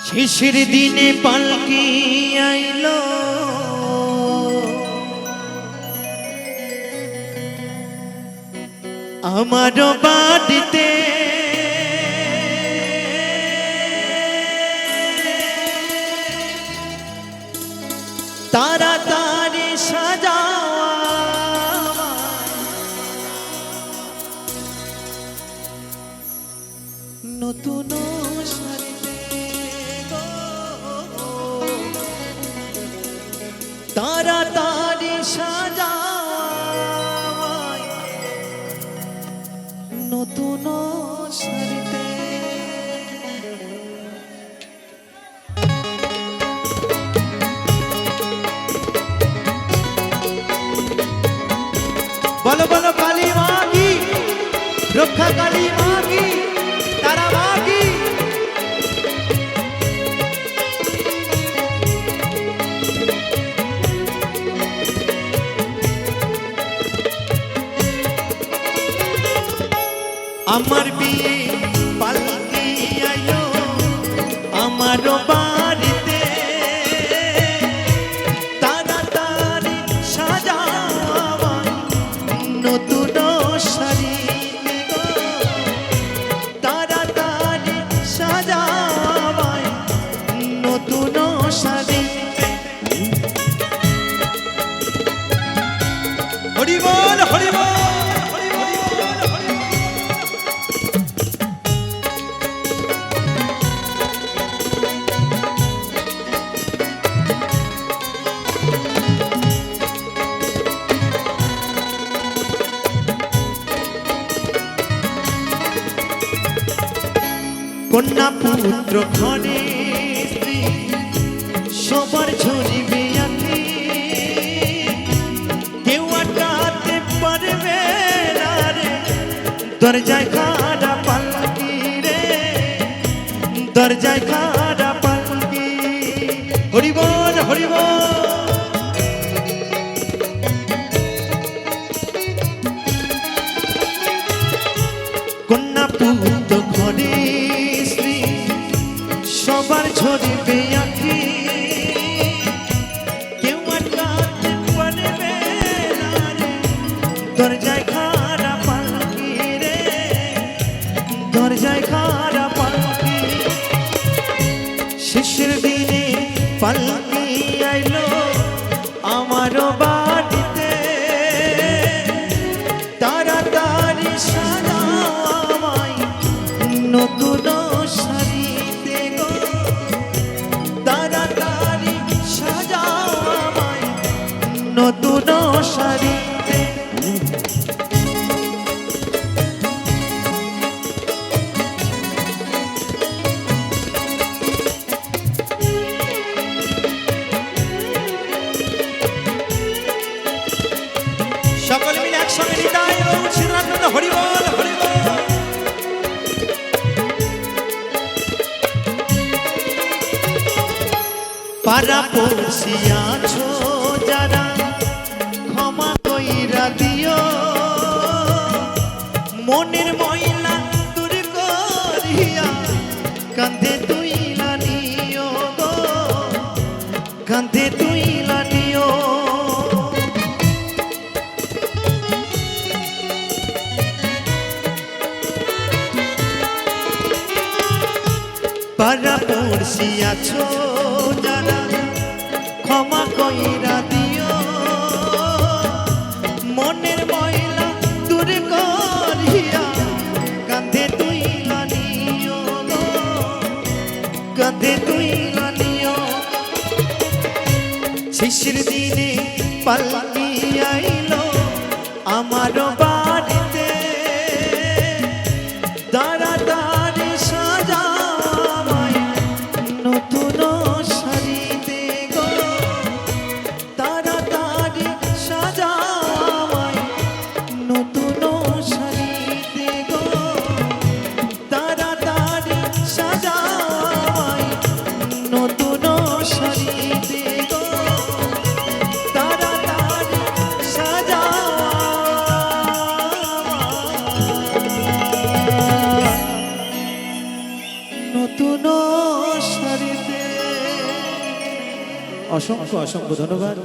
শিশির দিনে পালকি আইলো আমার বাড়িতে তাড়াতাড়ি সাজাওয়া নতুন শাড়িতে তাড়াতাড়ি সাজাওয়া নতুন শাড়িতে বলো বলো কালী মা কি রক্ষা কালী মা কি তারা মা কি আমার বিয়ে পালকি আইলো আমার বাড়িতে তাড়াতাড়ি সাজাওয়া নতুন শাড়ি তাড়াতাড়ি সাজাওয়া নতুন শাড়ি হরি বল হরি বল কন্যা পুত্র ঘরে স্ত্রী সবার ঝরিবে আঁখি কেউ আটকাতে পারবে না রে দরজায় খাড়া পালকি রে দরজায় খাড়া পালকি হরি বল হরি বল কন্যা পুত্র ঘরে সবার ঝরিবে আঁখি কেউ আটকাতে পারবে না রে দরজায় খাড়া পালকি রে দরজায় খাড়া পালকি শিশির দিনে পালকি আইলো আমার বাড়িতে তাড়াতাড়ি সাজাওয়া নতুন শাড়ি তাড়াতাড়ি সাজাওয়া নতুন শাড়ি সকলে মিলে একসঙ্গে নিতাই গৌর শ্রীরামচন্দ্র হরি বল হরি বল পাড়া পড়শি আছো যারা ক্ষমা কইরা দিও মনের ময়লা দূর করিয়া কাঁধে তুইলা নিও গো কাঁধে তুইলা নিও পাড়া পড়শি আছো যারা ক্ষমা কইরা দিও মনের ময়লা দূর করিয়া কাঁধে তুইলা নিও গো কাঁধে তুইলা নিও শিশির দিনে পালকি আইলো আমার বাড়িতে তাড়াতাড়ি সাজাওয়া নতুন শাড়িতে গো তাড়াতাড়ি সাজাওয়া নতুন শাড়িতে গো তাড়াতাড়ি সাজাওয়া নতুন শাড়িতে গো তাড়াতাড়ি সাজাওয়া নতুন শাড়ি অসংখ্য অসংখ্য ধন্যবাদ।